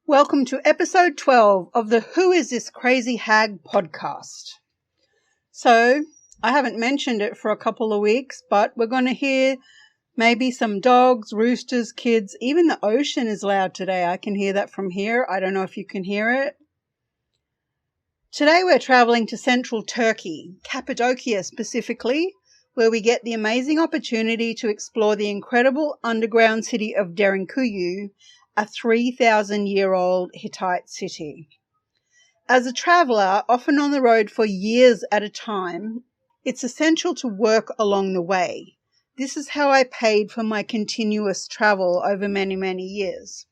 Welcome to episode 12 of the Who Is This Crazy Hag podcast. So, I haven't mentioned it for a couple of weeks, but we're going to hear maybe some dogs, roosters, kids. Even the ocean is loud today. I can hear that from here. I don't know if you can hear it. Today we're traveling to central Turkey, Cappadocia specifically, where we get the amazing opportunity to explore the incredible underground city of Derinkuyu, a 3,000-year-old Hittite city. As a traveller, often on the road for years at a time, it's essential to work along the way. This is how I paid for my continuous travel over many, many years.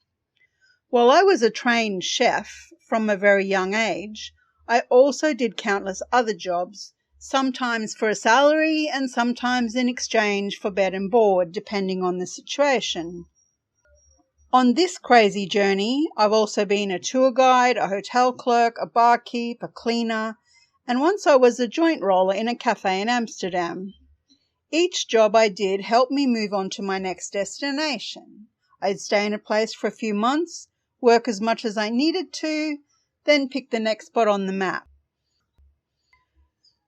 While I was a trained chef from a very young age, I also did countless other jobs, sometimes for a salary and sometimes in exchange for bed and board, depending on the situation. On this crazy journey, I've also been a tour guide, a hotel clerk, a barkeep, a cleaner, and once I was a joint roller in a cafe in Amsterdam. Each job I did helped me move on to my next destination. I'd stay in a place for a few months, work as much as I needed to, then pick the next spot on the map.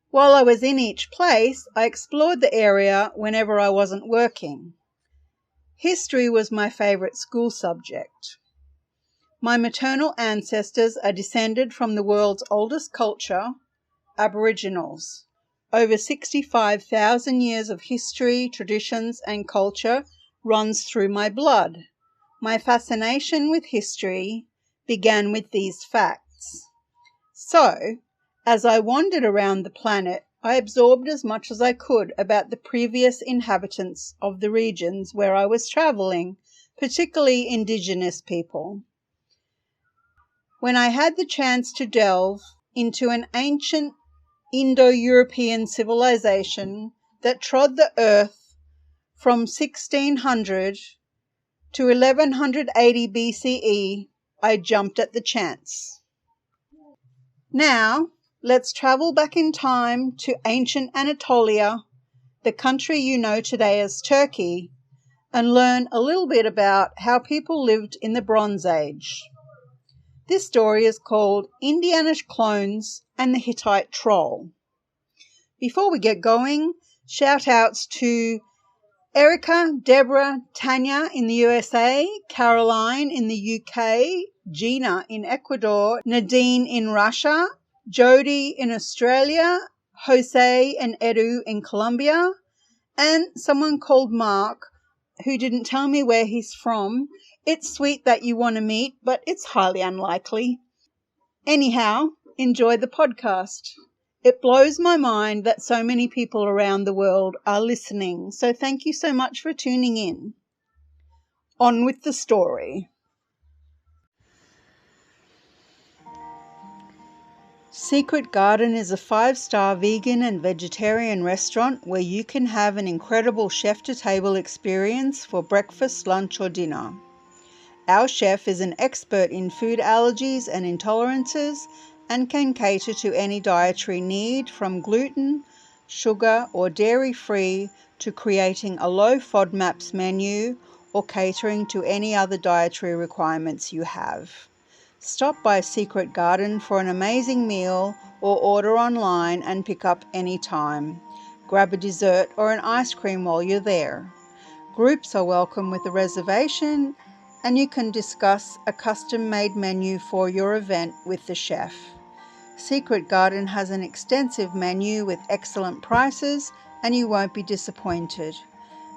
While I was in each place, I explored the area whenever I wasn't working. History was my favourite school subject. My maternal ancestors are descended from the world's oldest culture, Aboriginals. Over 65,000 years of history, traditions and culture runs through my blood. My fascination with history began with these facts. So, as I wandered around the planet, I absorbed as much as I could about the previous inhabitants of the regions where I was travelling, particularly Indigenous people. When I had the chance to delve into an ancient Indo-European civilization that trod the earth from 1600 to 1180 BCE, I jumped at the chance. Now, let's travel back in time to ancient Anatolia, the country you know today as Turkey, and learn a little bit about how people lived in the Bronze Age. This story is called Indianish Clones and the Hittite Troll. Before we get going, shout outs to Erica, Deborah, Tanya in the USA, Caroline in the UK, Gina in Ecuador, Nadine in Russia, Jody in Australia, Jose and Edu in Colombia, and someone called Mark who didn't tell me where he's from. It's sweet that you want to meet, but it's highly unlikely. Anyhow, enjoy the podcast. It blows my mind that so many people around the world are listening, so thank you so much for tuning in. On with the story. Secret Garden is a 5-star vegan and vegetarian restaurant where you can have an incredible chef-to-table experience for breakfast, lunch or dinner. Our chef is an expert in food allergies and intolerances and can cater to any dietary need from gluten, sugar or dairy-free to creating a low FODMAPs menu or catering to any other dietary requirements you have. Stop by Secret Garden for an amazing meal or order online and pick up any time. Grab a dessert or an ice cream while you're there. Groups are welcome with a reservation and you can discuss a custom-made menu for your event with the chef. Secret Garden has an extensive menu with excellent prices and you won't be disappointed.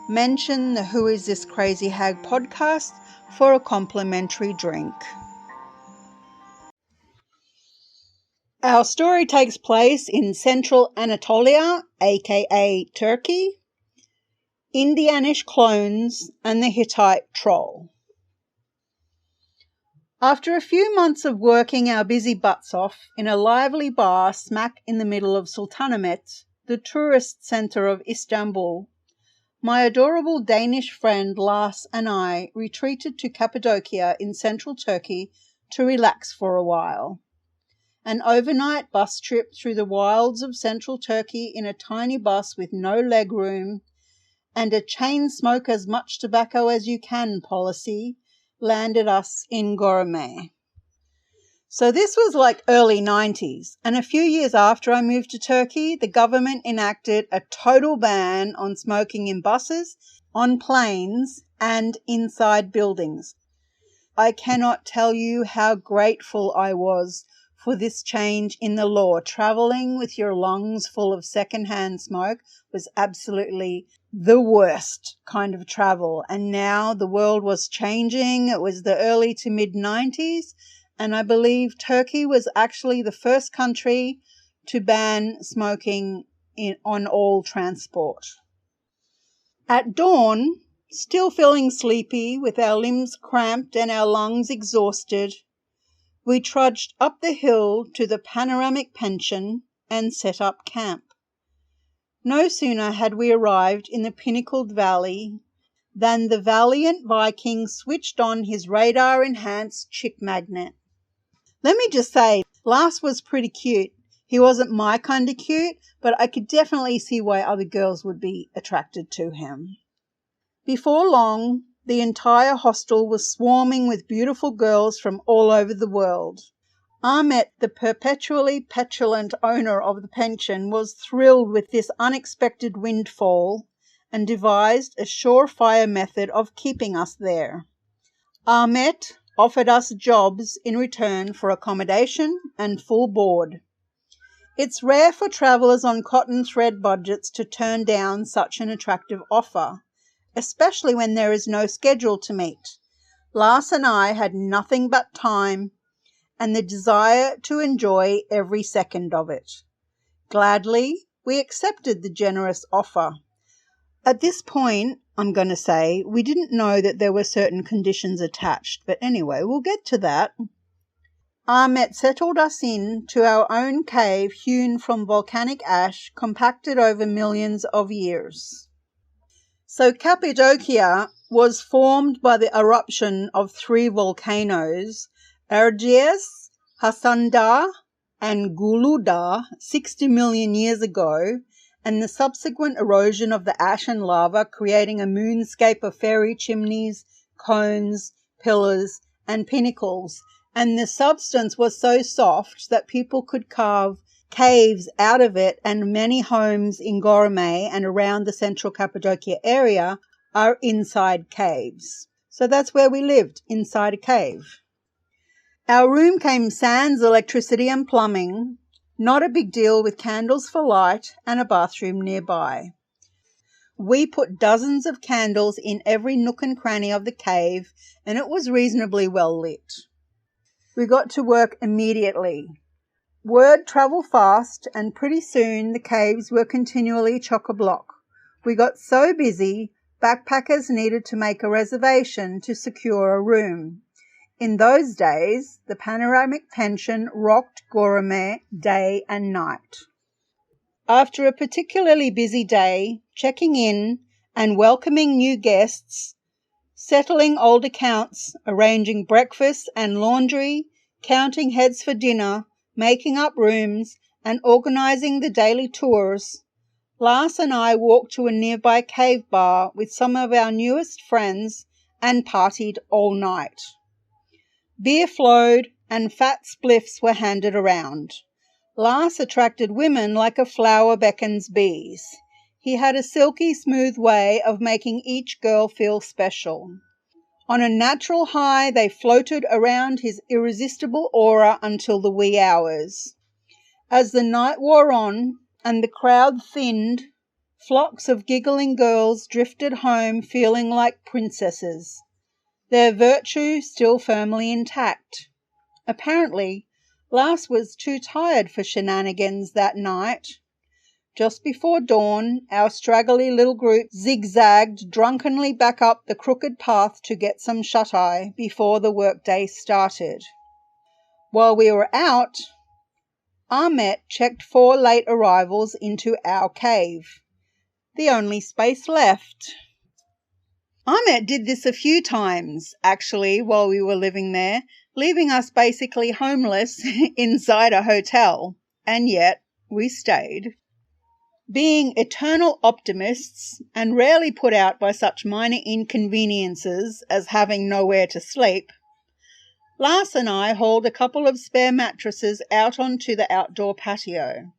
Mention the Who Is This Crazy Hag podcast for a complimentary drink. Our story takes place in central Anatolia, aka Turkey, Indianish Clones and the Hittite Troll. After a few months of working our busy butts off in a lively bar smack in the middle of Sultanahmet, the tourist centre of Istanbul, my adorable Danish friend Lars and I retreated to Cappadocia in central Turkey to relax for a while. An overnight bus trip through the wilds of central Turkey in a tiny bus with no legroom and a chain smoke as much tobacco as you can policy landed us in Gourmet. So this was like early 90s, and a few years after I moved to Turkey, the government enacted a total ban on smoking in buses, on planes, and inside buildings. I cannot tell you how grateful I was for this change in the law. Traveling with your lungs full of secondhand smoke was absolutely the worst kind of travel. And now the world was changing. It was the early to mid 90s. And I believe Turkey was actually the first country to ban smoking on all transport. At dawn, still feeling sleepy, with our limbs cramped and our lungs exhausted, we trudged up the hill to the panoramic pension and set up camp. No sooner had we arrived in the pinnacled valley than the valiant Viking switched on his radar-enhanced chick magnet. Let me just say, Lars was pretty cute. He wasn't my kind of cute, but I could definitely see why other girls would be attracted to him. Before long, the entire hostel was swarming with beautiful girls from all over the world. Ahmet, the perpetually petulant owner of the pension, was thrilled with this unexpected windfall and devised a surefire method of keeping us there. Ahmet offered us jobs in return for accommodation and full board. It's rare for travellers on cotton thread budgets to turn down such an attractive offer, especially when there is no schedule to meet. Lars and I had nothing but time and the desire to enjoy every second of it. Gladly, we accepted the generous offer. At this point, I'm going to say, we didn't know that there were certain conditions attached, but anyway, we'll get to that. Ahmet settled us in to our own cave hewn from volcanic ash compacted over millions of years. So Cappadocia was formed by the eruption of 3 volcanoes, Erciyes, Hasan and Gulu 60 million years ago, and the subsequent erosion of the ash and lava, creating a moonscape of fairy chimneys, cones, pillars, and pinnacles. And the substance was so soft that people could carve caves out of it, and many homes in Goreme and around the central Cappadocia area are inside caves. So that's where we lived, inside a cave. Our room came sans electricity and plumbing, not a big deal, with candles for light and a bathroom nearby. We put dozens of candles in every nook and cranny of the cave, and it was reasonably well lit. We got to work immediately. Word travelled fast, and pretty soon the caves were continually chock-a-block. We got so busy, backpackers needed to make a reservation to secure a room. In those days, the panoramic pension rocked Goreme day and night. After a particularly busy day, checking in and welcoming new guests, settling old accounts, arranging breakfast and laundry, counting heads for dinner, making up rooms, and organising the daily tours, Lars and I walked to a nearby cave bar with some of our newest friends and partied all night. Beer flowed and fat spliffs were handed around. Lars attracted women like a flower beckons bees. He had a silky smooth way of making each girl feel special. On a natural high, they floated around his irresistible aura until the wee hours. As the night wore on and the crowd thinned, flocks of giggling girls drifted home feeling like princesses, their virtue still firmly intact. Apparently, Lars was too tired for shenanigans that night. Just before dawn, our straggly little group zigzagged drunkenly back up the crooked path to get some shut-eye before the workday started. While we were out, Ahmet checked 4 late arrivals into our cave, the only space left. Ahmet did this a few times, actually, while we were living there, leaving us basically homeless inside a hotel, and yet we stayed. Being eternal optimists and rarely put out by such minor inconveniences as having nowhere to sleep, Lars and I hauled a couple of spare mattresses out onto the outdoor patio.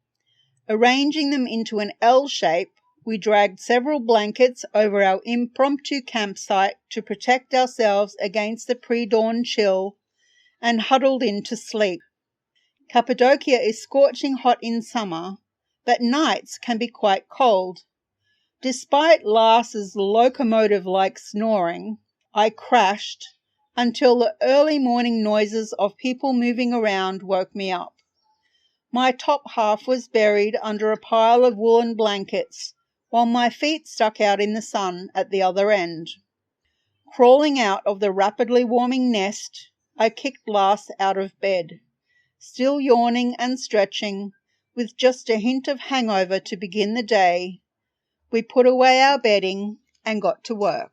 Arranging them into an L shape, we dragged several blankets over our impromptu campsite to protect ourselves against the pre-dawn chill and huddled in to sleep. Cappadocia is scorching hot in summer, but nights can be quite cold. Despite Lars's locomotive-like snoring, I crashed until the early morning noises of people moving around woke me up. My top half was buried under a pile of woolen blankets, while my feet stuck out in the sun at the other end. Crawling out of the rapidly warming nest, I kicked Lars out of bed, still yawning and stretching, with just a hint of hangover to begin the day. We put away our bedding and got to work.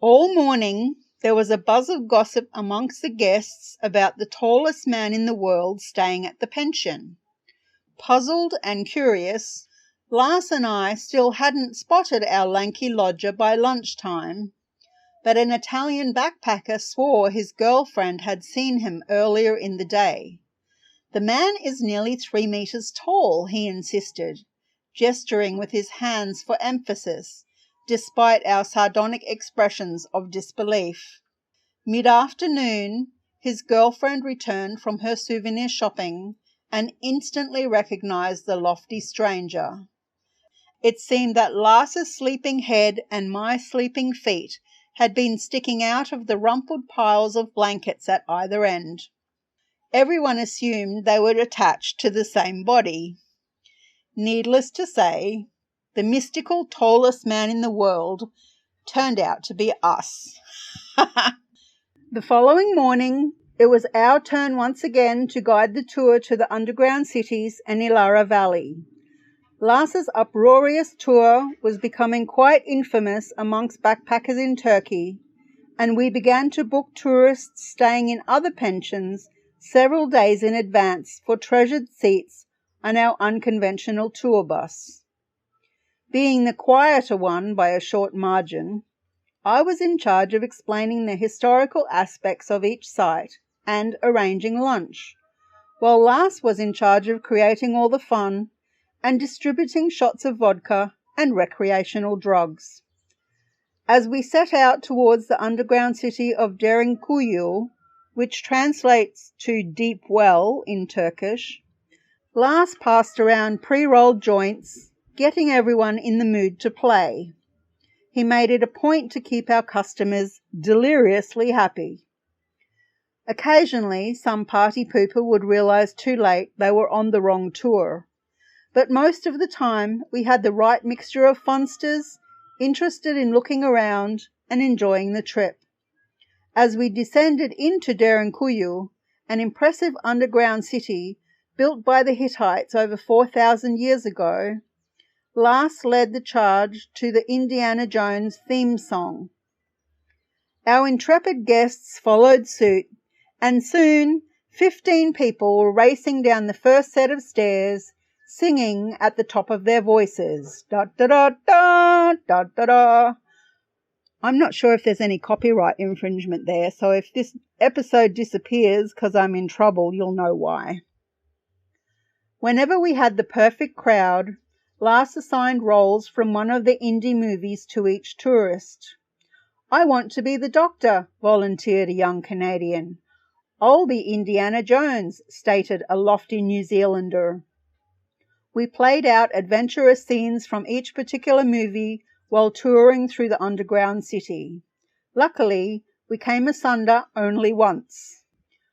All morning there was a buzz of gossip amongst the guests about the tallest man in the world staying at the pension. Puzzled and curious, Lars and I still hadn't spotted our lanky lodger by lunchtime, but an Italian backpacker swore his girlfriend had seen him earlier in the day. The man is nearly 3 meters tall, he insisted, gesturing with his hands for emphasis, despite our sardonic expressions of disbelief. Mid-afternoon, his girlfriend returned from her souvenir shopping and instantly recognized the lofty stranger. It seemed that Lars's sleeping head and my sleeping feet had been sticking out of the rumpled piles of blankets at either end. Everyone assumed they were attached to the same body. Needless to say, the mystical tallest man in the world turned out to be us. The following morning, it was our turn once again to guide the tour to the underground cities and Ilara Valley. Lars's uproarious tour was becoming quite infamous amongst backpackers in Turkey, and we began to book tourists staying in other pensions several days in advance for treasured seats on our unconventional tour bus. Being the quieter one by a short margin, I was in charge of explaining the historical aspects of each site and arranging lunch, while Lars was in charge of creating all the fun and distributing shots of vodka and recreational drugs. As we set out towards the underground city of Derinkuyu, which translates to deep well in Turkish, Lars passed around pre-rolled joints, getting everyone in the mood to play. He made it a point to keep our customers deliriously happy. Occasionally, some party pooper would realize too late they were on the wrong tour, but most of the time we had the right mixture of funsters, interested in looking around and enjoying the trip. As we descended into Derinkuyu, an impressive underground city built by the Hittites over 4,000 years ago, Lars led the charge to the Indiana Jones theme song. Our intrepid guests followed suit, and soon 15 people were racing down the first set of stairs, singing at the top of their voices. Da da da da da da da. I'm not sure if there's any copyright infringement there, so if this episode disappears because I'm in trouble, you'll know why. Whenever we had the perfect crowd, Lars assigned roles from one of the indie movies to each tourist. "I want to be the doctor," volunteered a young Canadian. "I'll be Indiana Jones," stated a lofty New Zealander. We played out adventurous scenes from each particular movie while touring through the underground city. Luckily, we came asunder only once.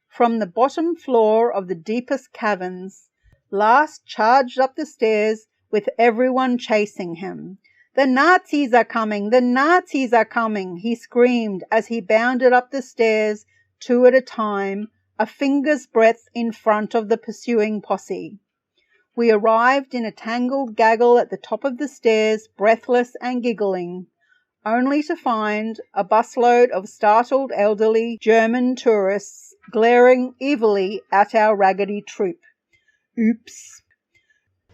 From the bottom floor of the deepest caverns, Lars charged up the stairs with everyone chasing him. "The Nazis are coming! The Nazis are coming!" he screamed as he bounded up the stairs 2 at a time, a finger's breadth in front of the pursuing posse. We arrived in a tangled gaggle at the top of the stairs, breathless and giggling, only to find a busload of startled elderly German tourists glaring evilly at our raggedy troupe. Oops.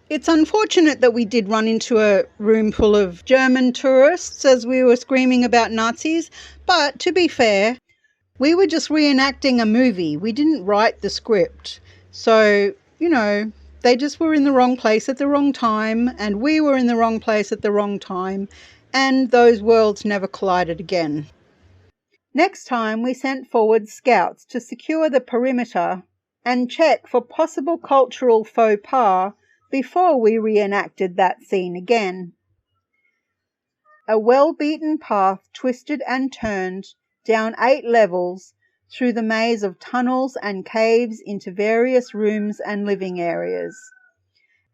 It's unfortunate that we did run into a room full of German tourists as we were screaming about Nazis, but to be fair, We were just reenacting a movie. We didn't write the script. So, they just were in the wrong place at the wrong time, and we were in the wrong place at the wrong time, and those worlds never collided again. Next time, we sent forward scouts to secure the perimeter and check for possible cultural faux pas before we reenacted that scene again. A well-beaten path twisted and turned down 8 levels through the maze of tunnels and caves into various rooms and living areas.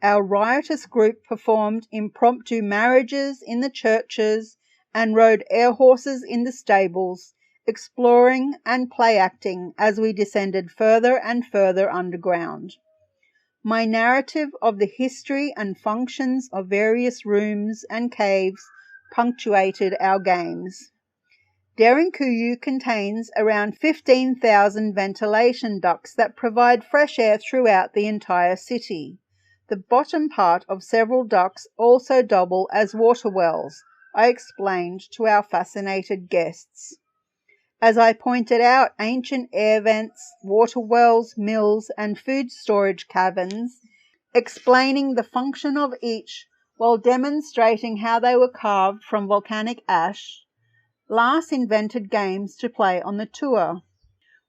Our riotous group performed impromptu marriages in the churches and rode air horses in the stables, exploring and play-acting as we descended further and further underground. My narrative of the history and functions of various rooms and caves punctuated our games. Derinkuyu contains around 15,000 ventilation ducts that provide fresh air throughout the entire city. The bottom part of several ducts also double as water wells, I explained to our fascinated guests. As I pointed out ancient air vents, water wells, mills, and food storage caverns, explaining the function of each while demonstrating how they were carved from volcanic ash, Lars invented games to play on the tour.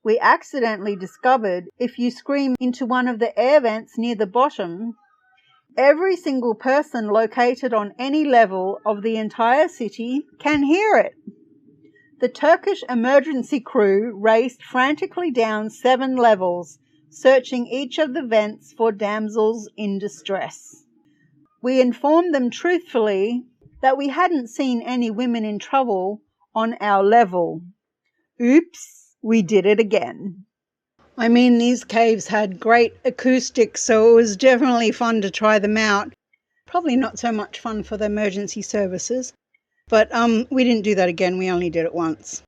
We accidentally discovered if you scream into one of the air vents near the bottom, every single person located on any level of the entire city can hear it. The Turkish emergency crew raced frantically down 7 levels, searching each of the vents for damsels in distress. We informed them truthfully that we hadn't seen any women in trouble on our level. Oops, we did it again. I mean, these caves had great acoustics, so it was definitely fun to try them out. Probably not so much fun for the emergency services. But we didn't do that again. We only did it once.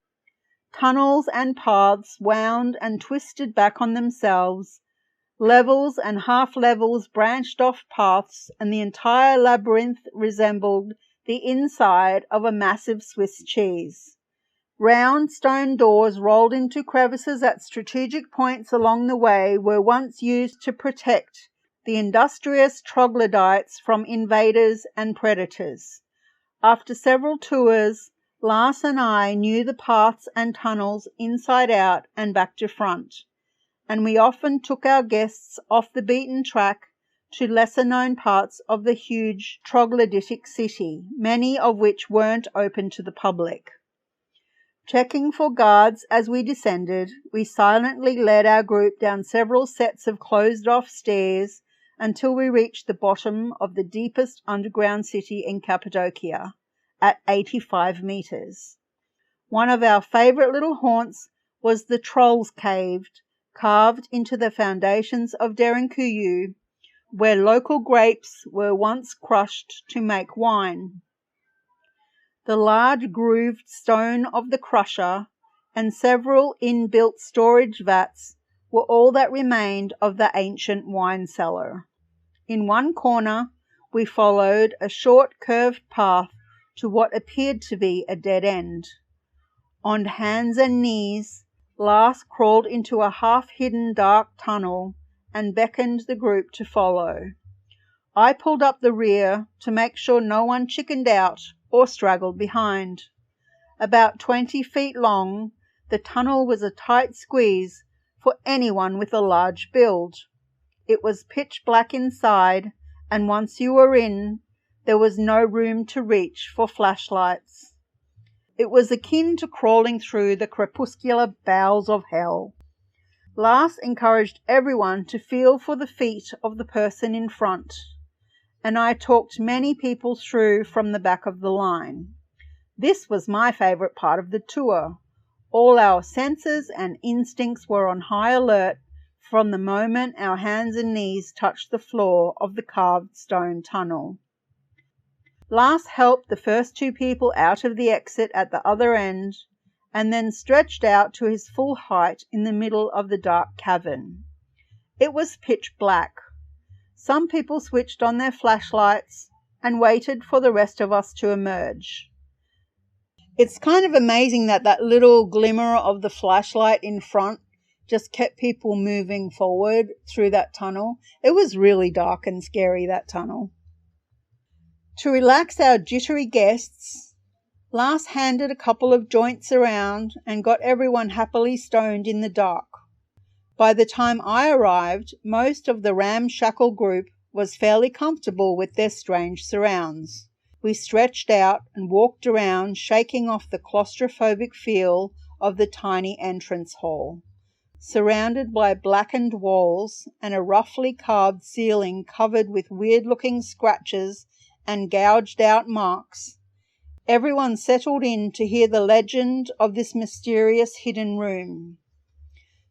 Tunnels and paths wound and twisted back on themselves. Levels and half-levels branched off paths, and the entire labyrinth resembled the inside of a massive Swiss cheese. Round stone doors rolled into crevices at strategic points along the way were once used to protect the industrious troglodytes from invaders and predators. After several tours, Lars and I knew the paths and tunnels inside out and back to front, and we often took our guests off the beaten track to lesser-known parts of the huge troglodytic city, many of which weren't open to the public. Checking for guards as we descended, we silently led our group down several sets of closed-off stairs until we reached the bottom of the deepest underground city in Cappadocia, at 85 meters. One of our favorite little haunts was the Troll's Cave, carved into the foundations of Derinkuyu, where local grapes were once crushed to make wine. The large grooved stone of the crusher and several inbuilt storage vats were all that remained of the ancient wine cellar. In one corner, we followed a short curved path to what appeared to be a dead end. On hands and knees, Lars crawled into a half-hidden dark tunnel and beckoned the group to follow. I pulled up the rear to make sure no one chickened out or straggled behind. About 20 feet long, the tunnel was a tight squeeze for anyone with a large build. It was pitch black inside, and once you were in, there was no room to reach for flashlights. It was akin to crawling through the crepuscular bowels of hell. Lars encouraged everyone to feel for the feet of the person in front, and I talked many people through from the back of the line. This was my favorite part of the tour. All our senses and instincts were on high alert from the moment our hands and knees touched the floor of the carved stone tunnel. Lars helped the first 2 people out of the exit at the other end, and then stretched out to his full height in the middle of the dark cavern. It was pitch black. Some people switched on their flashlights and waited for the rest of us to emerge. It's kind of amazing that that little glimmer of the flashlight in front just kept people moving forward through that tunnel. It was really dark and scary, that tunnel. To relax our jittery guests, Lars handed a couple of joints around and got everyone happily stoned in the dark. By the time I arrived, most of the ramshackle group was fairly comfortable with their strange surrounds. We stretched out and walked around, shaking off the claustrophobic feel of the tiny entrance hall. Surrounded by blackened walls and a roughly carved ceiling covered with weird-looking scratches and gouged-out marks, everyone settled in to hear the legend of this mysterious hidden room.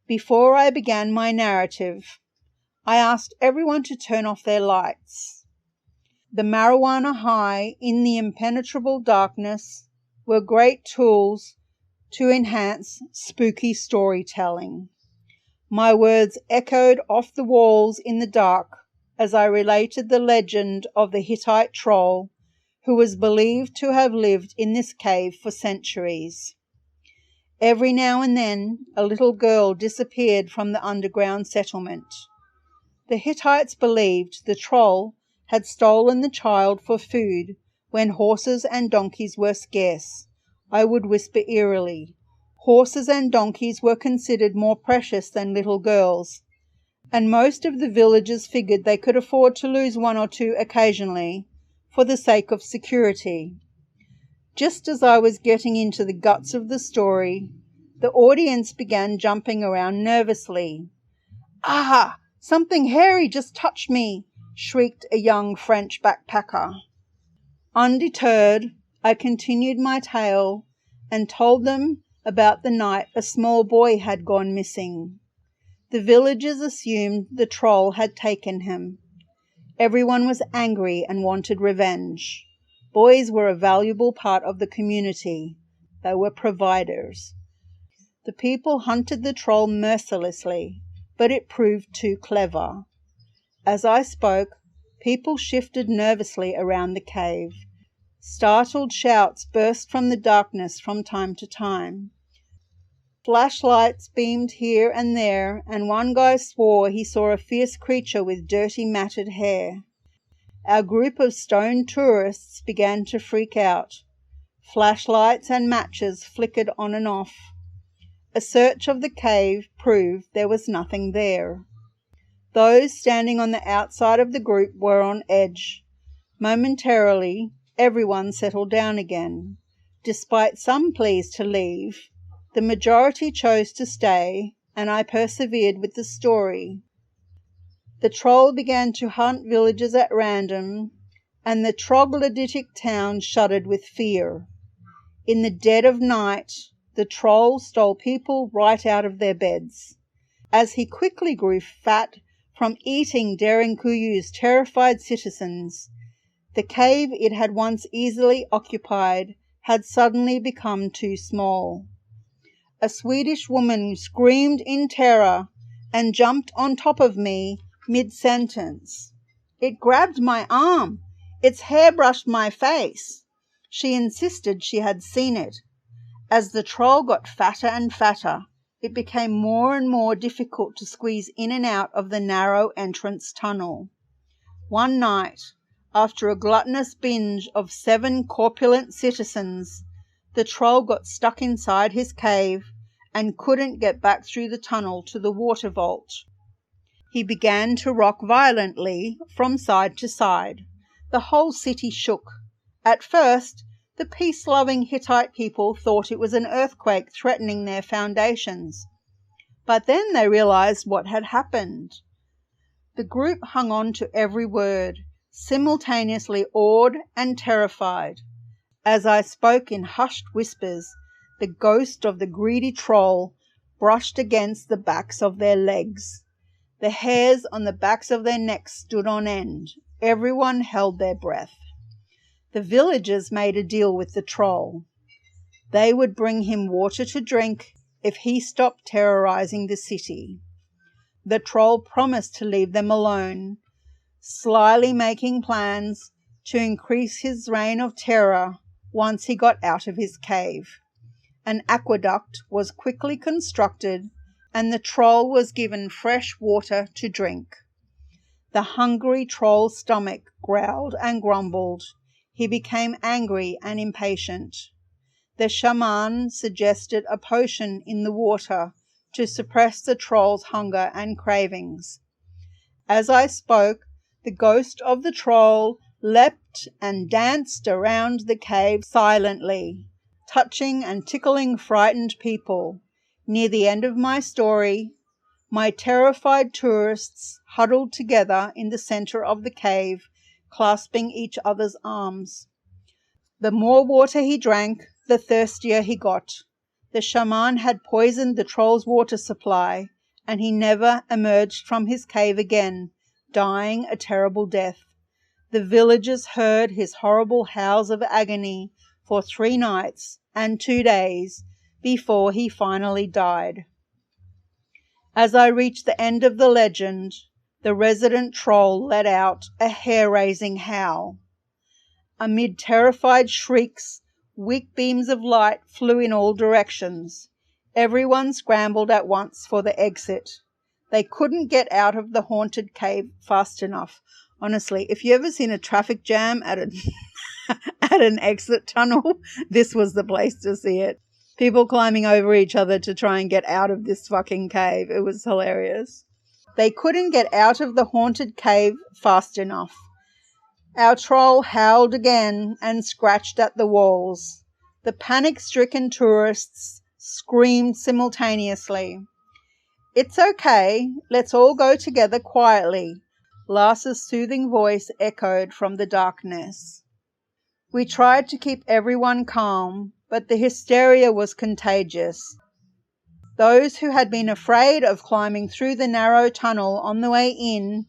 Before I began my narrative, I asked everyone to turn off their lights. The marijuana high in the impenetrable darkness were great tools to enhance spooky storytelling. My words echoed off the walls in the dark as I related the legend of the Hittite troll who was believed to have lived in this cave for centuries. Every now and then, a little girl disappeared from the underground settlement. The Hittites believed the troll had stolen the child for food when horses and donkeys were scarce. I would whisper eerily. Horses and donkeys were considered more precious than little girls, and most of the villagers figured they could afford to lose one or two occasionally for the sake of security. Just as I was getting into the guts of the story, the audience began jumping around nervously. "Ah! Something hairy just touched me!" shrieked a young French backpacker. Undeterred, I continued my tale and told them about the night a small boy had gone missing. The villagers assumed the troll had taken him. Everyone was angry and wanted revenge. Boys were a valuable part of the community. They were providers. The people hunted the troll mercilessly, but it proved too clever. As I spoke, people shifted nervously around the cave. Startled shouts burst from the darkness from time to time. Flashlights beamed here and there, and one guy swore he saw a fierce creature with dirty matted hair. Our group of stone tourists began to freak out. Flashlights and matches flickered on and off. A search of the cave proved there was nothing there. Those standing on the outside of the group were on edge. Momentarily, everyone settled down again. Despite some pleas to leave, the majority chose to stay, and I persevered with the story. The troll began to hunt villagers at random, and the troglodytic town shuddered with fear. In the dead of night, the troll stole people right out of their beds. As he quickly grew fat from eating Derinkuju's terrified citizens, the cave it had once easily occupied had suddenly become too small. A Swedish woman screamed in terror and jumped on top of me mid-sentence. It grabbed my arm. Its hair brushed my face. She insisted she had seen it. As the troll got fatter and fatter, it became more and more difficult to squeeze in and out of the narrow entrance tunnel. One night, after a gluttonous binge of 7 corpulent citizens, the troll got stuck inside his cave and couldn't get back through the tunnel to the water vault. He began to rock violently from side to side. The whole city shook. At first, the peace-loving Hittite people thought it was an earthquake threatening their foundations. But then they realized what had happened. The group hung on to every word, simultaneously awed and terrified. As I spoke in hushed whispers, the ghost of the greedy troll brushed against the backs of their legs. The hairs on the backs of their necks stood on end. Everyone held their breath. The villagers made a deal with the troll. They would bring him water to drink if he stopped terrorizing the city. The troll promised to leave them alone, slyly making plans to increase his reign of terror once he got out of his cave. An aqueduct was quickly constructed, and the troll was given fresh water to drink. The hungry troll's stomach growled and grumbled. He became angry and impatient. The shaman suggested a potion in the water to suppress the troll's hunger and cravings. As I spoke, the ghost of the troll leapt and danced around the cave silently, touching and tickling frightened people. Near the end of my story, my terrified tourists huddled together in the center of the cave, clasping each other's arms. The more water he drank, the thirstier he got. The shaman had poisoned the troll's water supply, and he never emerged from his cave again, dying a terrible death. The villagers heard his horrible howls of agony for 3 nights and 2 days before he finally died. As I reached the end of the legend, the resident troll let out a hair-raising howl. Amid terrified shrieks, weak beams of light flew in all directions. Everyone scrambled at once for the exit. They couldn't get out of the haunted cave fast enough. Honestly, if you ever seen a traffic jam at an exit tunnel, this was the place to see it. People climbing over each other to try and get out of this fucking cave. It was hilarious. They couldn't get out of the haunted cave fast enough. Our troll howled again and scratched at the walls. The panic-stricken tourists screamed simultaneously. "It's okay. Let's all go together quietly," Lars's soothing voice echoed from the darkness. We tried to keep everyone calm, but the hysteria was contagious. Those who had been afraid of climbing through the narrow tunnel on the way in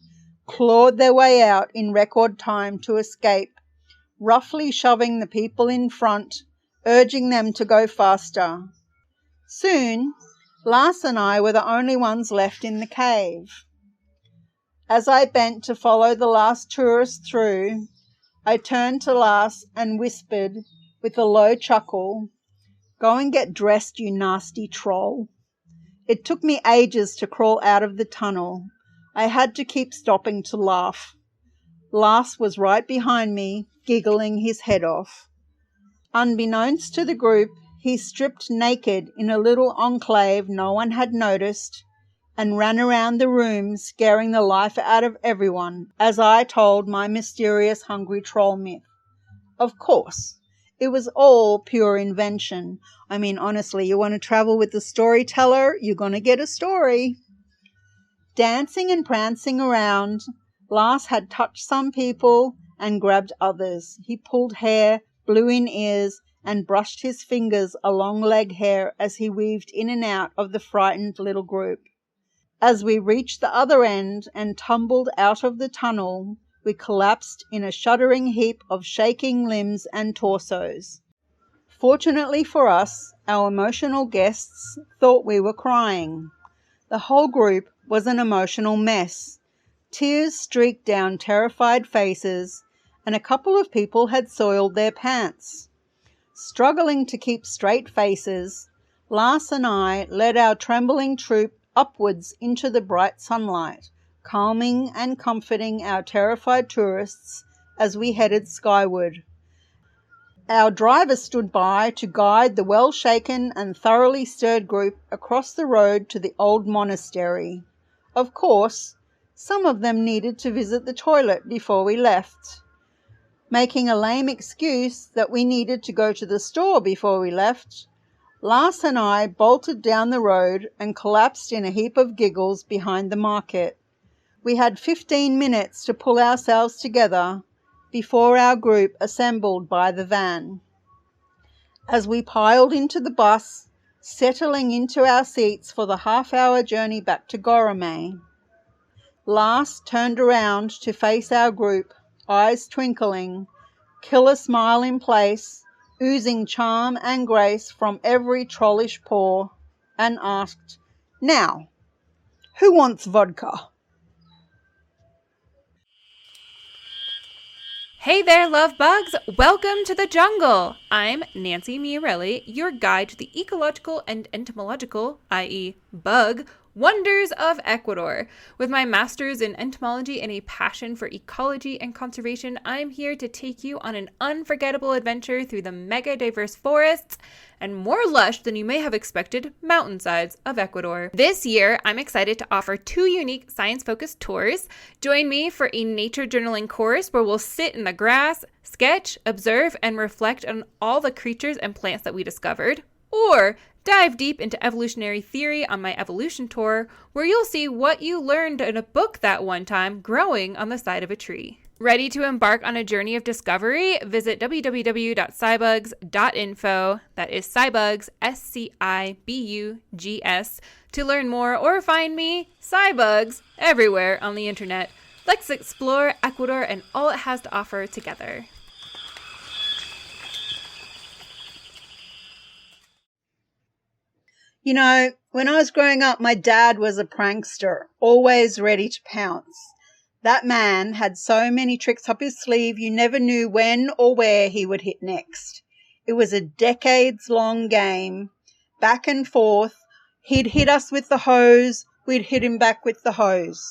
clawed their way out in record time to escape, roughly shoving the people in front, urging them to go faster. Soon, Lars and I were the only ones left in the cave. As I bent to follow the last tourist through, I turned to Lars and whispered with a low chuckle, "Go and get dressed, you nasty troll." It took me ages to crawl out of the tunnel. I had to keep stopping to laugh. Lars was right behind me, giggling his head off. Unbeknownst to the group, he stripped naked in a little enclave no one had noticed and ran around the room scaring the life out of everyone as I told my mysterious hungry troll myth. Of course, it was all pure invention. I mean, honestly, you want to travel with the storyteller, you're going to get a story. Dancing and prancing around, Lars had touched some people and grabbed others. He pulled hair, blew in ears, and brushed his fingers along leg hair as he weaved in and out of the frightened little group. As we reached the other end and tumbled out of the tunnel, we collapsed in a shuddering heap of shaking limbs and torsos. Fortunately for us, our emotional guests thought we were crying. The whole group was an emotional mess. Tears streaked down terrified faces, and a couple of people had soiled their pants. Struggling to keep straight faces, Lars and I led our trembling troop upwards into the bright sunlight, calming and comforting our terrified tourists as we headed skyward. Our driver stood by to guide the well-shaken and thoroughly stirred group across the road to the old monastery. Of course, some of them needed to visit the toilet before we left. Making a lame excuse that we needed to go to the store before we left, Lars and I bolted down the road and collapsed in a heap of giggles behind the market. We had 15 minutes to pull ourselves together before our group assembled by the van. As we piled into the bus, settling into our seats for the half-hour journey back to Gorome, Lars turned around to face our group, eyes twinkling, killer smile in place, oozing charm and grace from every trollish pore, and asked, "Now, who wants vodka?" Hey there, love bugs! Welcome to the jungle! I'm Nancy Miarelli, your guide to the ecological and entomological, i.e. bug, wonders of Ecuador. With my master's in entomology and a passion for ecology and conservation, I'm here to take you on an unforgettable adventure through the mega diverse forests and more lush than you may have expected mountainsides of Ecuador. This year, I'm excited to offer 2 unique science-focused tours. Join me for a nature journaling course where we'll sit in the grass, sketch, observe, and reflect on all the creatures and plants that we discovered. Or dive deep into evolutionary theory on my evolution tour, where you'll see what you learned in a book that one time growing on the side of a tree. Ready to embark on a journey of discovery? Visit www.scibugs.info, that is Scibugs, SCIBUGS, to learn more or find me, Scibugs, everywhere on the internet. Let's explore Ecuador and all it has to offer together. You know, when I was growing up, my dad was a prankster, always ready to pounce. That man had so many tricks up his sleeve, you never knew when or where he would hit next. It was a decades-long game, back and forth. He'd hit us with the hose, we'd hit him back with the hose.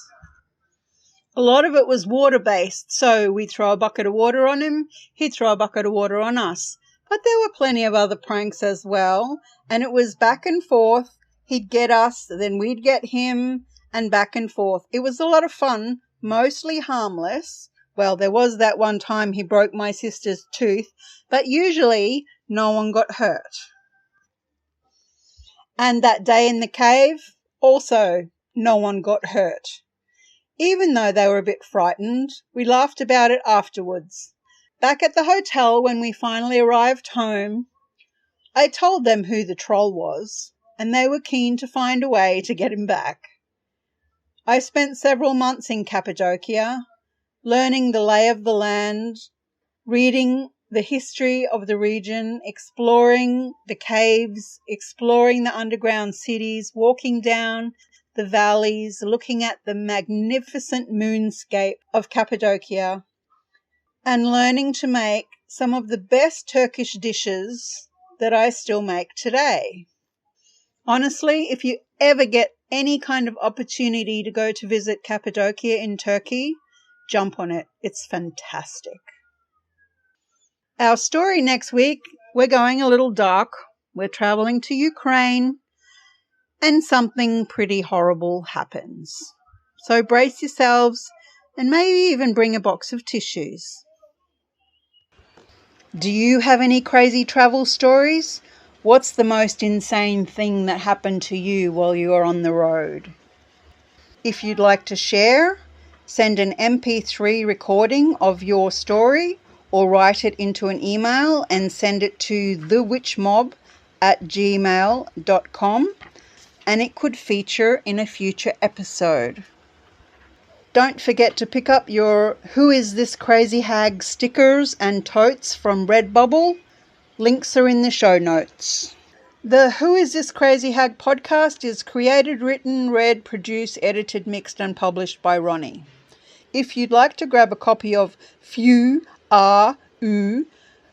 A lot of it was water-based, so we'd throw a bucket of water on him, he'd throw a bucket of water on us. But there were plenty of other pranks as well, and it was back and forth. He'd get us, then we'd get him, and back and forth. It was a lot of fun, mostly harmless. Well, there was that one time he broke my sister's tooth, but usually no one got hurt. And that day in the cave, also no one got hurt. Even though they were a bit frightened, we laughed about it afterwards. Back at the hotel, when we finally arrived home, I told them who the troll was, and they were keen to find a way to get him back. I spent several months in Cappadocia, learning the lay of the land, reading the history of the region, exploring the caves, exploring the underground cities, walking down the valleys, looking at the magnificent moonscape of Cappadocia, and learning to make some of the best Turkish dishes that I still make today. Honestly, if you ever get any kind of opportunity to go to visit Cappadocia in Turkey, jump on it. It's fantastic. Our story next week, we're going a little dark. We're traveling to Ukraine, and something pretty horrible happens. So brace yourselves and maybe even bring a box of tissues. Do you have any crazy travel stories? What's the most insane thing that happened to you while you were on the road? If you'd like to share, send an MP3 recording of your story or write it into an email and send it to thewitchmob@gmail.com, and it could feature in a future episode. Don't forget to pick up your Who Is This Crazy Hag stickers and totes from Redbubble. Links are in the show notes. The Who Is This Crazy Hag podcast is created, written, read, produced, edited, mixed and published by Ronnie. If you'd like to grab a copy of Few Are Oo,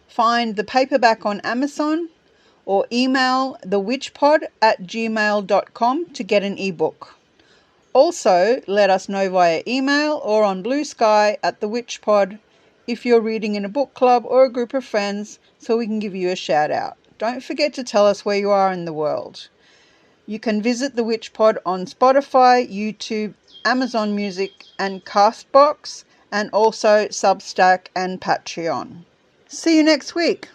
find the paperback on Amazon or email thewitchpod@gmail.com to get an ebook. Also, let us know via email or on Blue Sky at The Witch Pod if you're reading in a book club or a group of friends so we can give you a shout out. Don't forget to tell us where you are in the world. You can visit The Witch Pod on Spotify, YouTube, Amazon Music and Castbox, and also Substack and Patreon. See you next week.